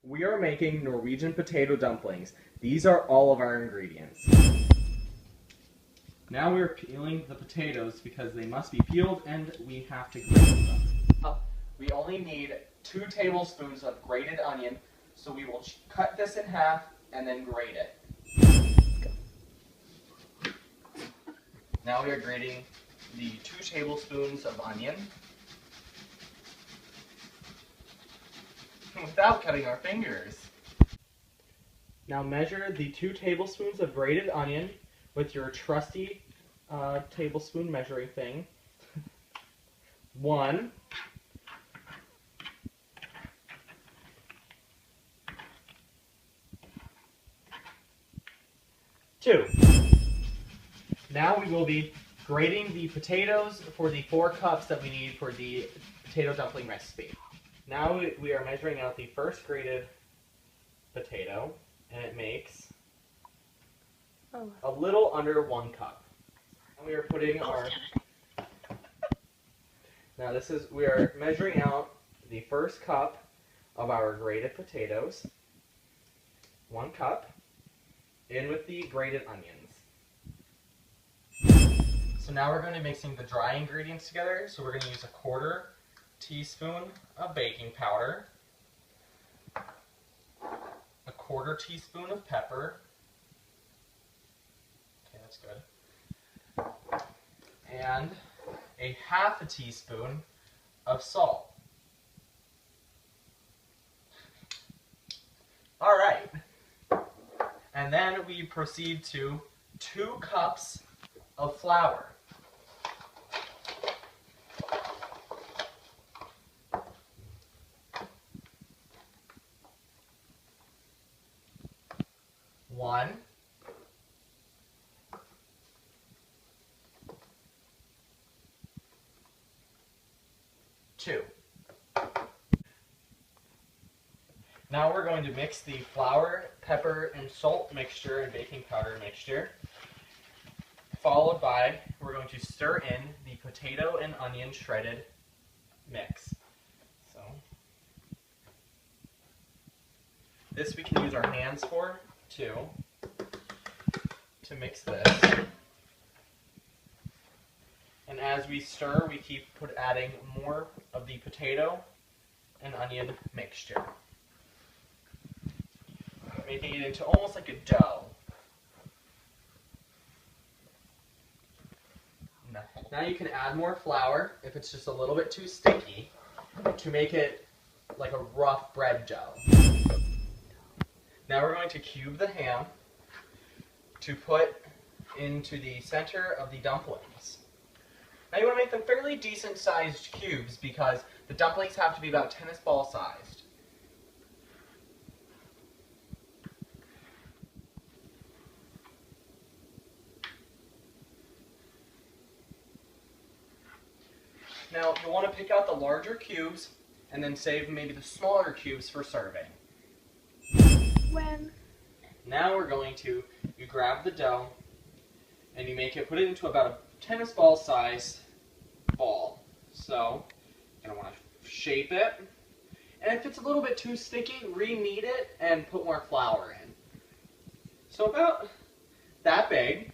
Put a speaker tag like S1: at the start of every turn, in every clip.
S1: We are making Norwegian potato dumplings. These are all of our ingredients. Now we are peeling the potatoes because they must be peeled and we have to grate them. We only need 2 tablespoons of grated onion, so we will cut this in half and then grate it. Now we are grating the 2 tablespoons of onion without cutting our fingers. Now measure the 2 tablespoons of grated onion with your trusty tablespoon measuring thing. 1, 2. Now we will be grating the potatoes for the 4 cups that we need for the potato dumpling recipe. Now we are measuring out the first grated potato, and it makes a little under 1 cup. And we are putting our... Now we are measuring out the first cup of our grated potatoes, 1 cup, in with the grated onions. So now we're going to be mixing the dry ingredients together. So we're going to use a 1/4 teaspoon of baking powder, a 1/4 teaspoon of pepper. Okay, that's good. And a 1/2 teaspoon of salt. All right. And then we proceed to 2 cups of flour. One, 2. Now we're going to mix the flour, pepper, and salt mixture and baking powder mixture. Followed by, we're going to stir in the potato and onion shredded mix. So, this we can use our hands for, too, to mix this. And as we stir, we keep adding more of the potato and onion mixture, making it into almost like a dough. Now you can add more flour if it's just a little bit too sticky to make it like a rough bread dough. Now we're going to cube the ham to put into the center of the dumplings. Now you want to make them fairly decent sized cubes because the dumplings have to be about tennis ball sized. Now you'll want to pick out the larger cubes and then save maybe the smaller cubes for serving. Now we're going to, you grab the dough and you put it into about a tennis ball size ball. So you're going to want to shape it, and if it's a little bit too sticky, re-knead it and put more flour in. So about that big.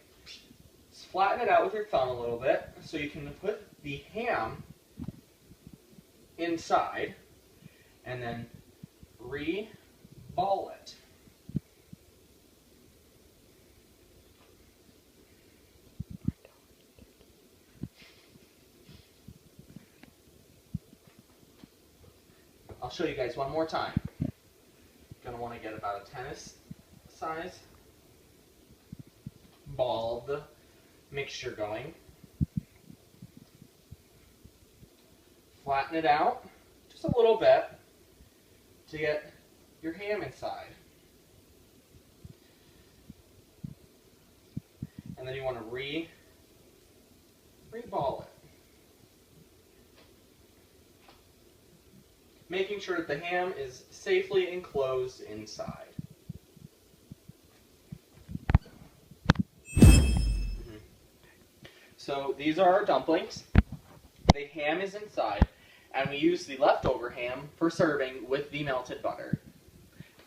S1: Just flatten it out with your thumb a little bit so you can put the ham inside and then re-ball it. I'll show you guys one more time. Gonna want to get about a tennis size ball of the mixture going. Flatten it out just a little bit to get your ham inside. And then you want to re-ball it. Making sure that the ham is safely enclosed inside. So these are our dumplings. The ham is inside, and we use the leftover ham for serving with the melted butter.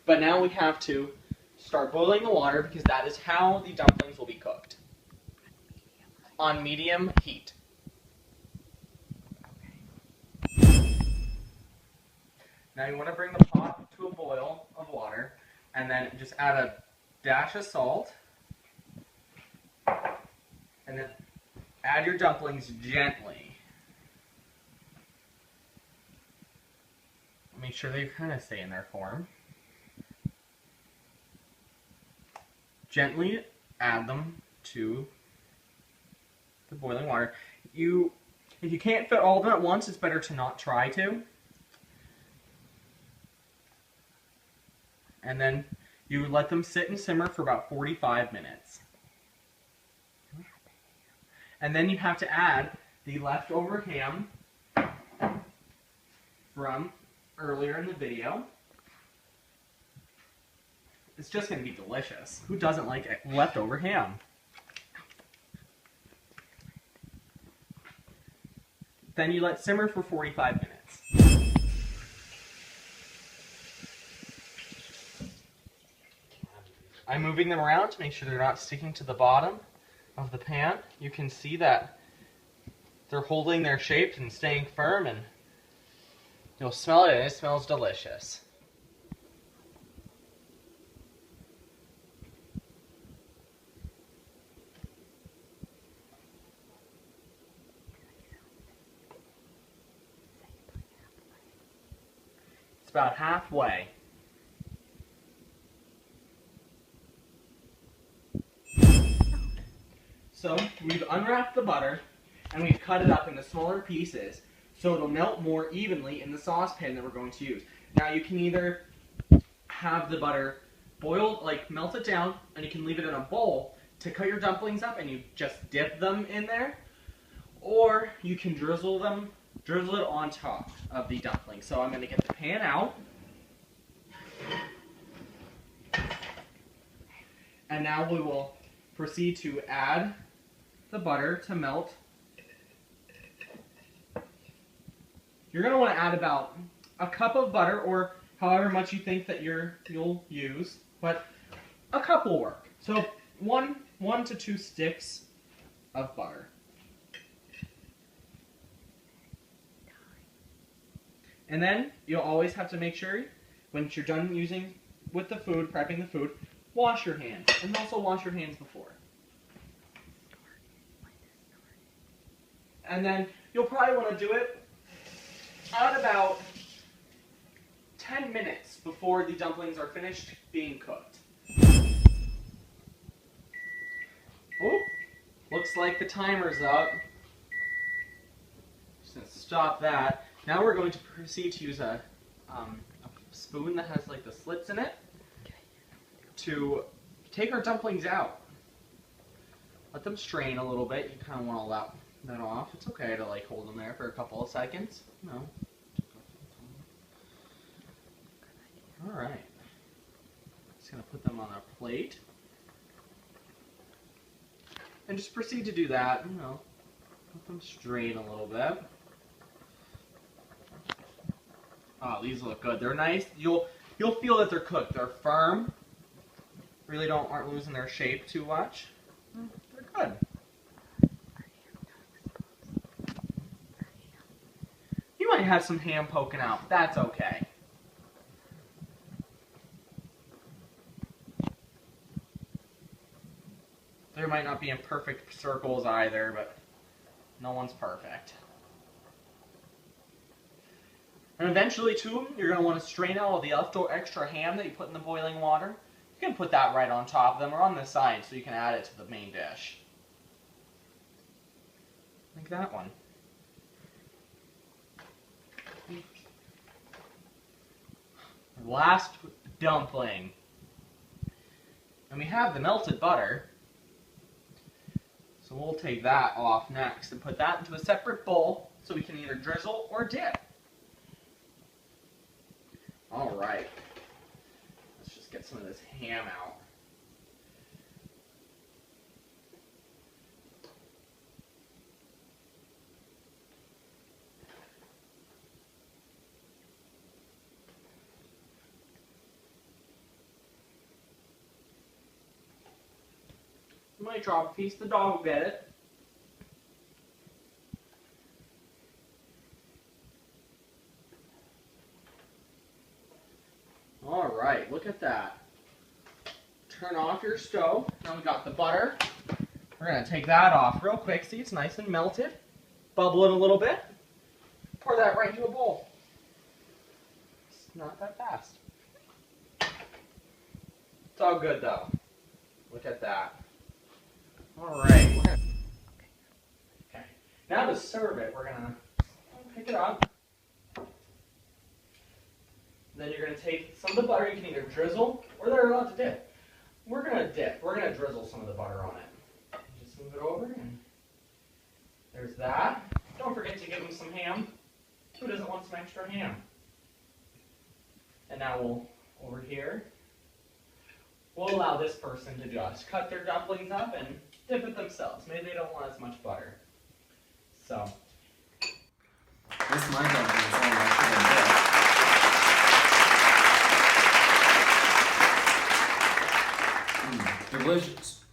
S1: But now we have to start boiling the water because that is how the dumplings will be cooked. On medium heat. Now you want to bring the pot to a boil of water and then just add a dash of salt and then add your dumplings gently. Make sure they kind of stay in their form. Gently add them to the boiling water. If you can't fit all of them at once, it's better to not try to. And then you let them sit and simmer for about 45 minutes. And then you have to add the leftover ham from earlier in the video. It's just going to be delicious. Who doesn't like leftover ham? Then you let simmer for 45 minutes. I'm moving them around to make sure they're not sticking to the bottom of the pan. You can see that they're holding their shape and staying firm, and you'll smell it, and it smells delicious. It's about halfway. So we've unwrapped the butter and we've cut it up into smaller pieces so it'll melt more evenly in the saucepan that we're going to use. Now you can either have the butter boiled, like melt it down, and you can leave it in a bowl to cut your dumplings up and you just dip them in there, or you can drizzle it on top of the dumplings. So I'm going to get the pan out. And now we will proceed to add the butter to melt. You're going to want to add about a cup of butter, or however much you think that you'll use, but a cup will work. So one to 2 sticks of butter. And then you'll always have to make sure, when you're done prepping the food, wash your hands. And also wash your hands before. And then you'll probably want to do it at about 10 minutes before the dumplings are finished being cooked. Oh, looks like the timer's up. Just going to stop that. Now we're going to proceed to use a spoon that has like the slits in it to take our dumplings out. Let them strain a little bit. You kind of want to allow that off. It's okay to like hold them there for a couple of seconds. No. Alright. Just going to put them on a plate. And just proceed to do that, let them strain a little bit. Oh, these look good. They're nice. You'll feel that they're cooked. They're firm. Really aren't losing their shape too much. They're good. You might have some ham poking out, but that's okay. There might not be in perfect circles either, but no one's perfect. And eventually, too, you're going to want to strain out all the extra ham that you put in the boiling water. You can put that right on top of them or on the side so you can add it to the main dish. Like that one. Last dumpling. And we have the melted butter. So we'll take that off next and put that into a separate bowl so we can either drizzle or dip. Alright. Let's just get some of this ham out. Might drop a piece. The dog will get it. All right, look at that. Turn off your stove. Now we got the butter. We're gonna take that off real quick. See, it's nice and melted. Bubble it a little bit. Pour that right into a bowl. It's not that fast. It's all good though. Look at that. All right. Okay. Now to serve it, we're gonna pick it up. Then you're going to take some of the butter. You can either drizzle or they're allowed to dip. We're going to dip. We're going to drizzle some of the butter on it. Just move it over and there's that. Don't forget to give them some ham. Who doesn't want some extra ham? And now we'll, over here, we'll allow this person to just cut their dumplings up and dip it themselves. Maybe they don't want as much butter. So.
S2: This is my dumplings. Oh, I should have dipped. Delicious.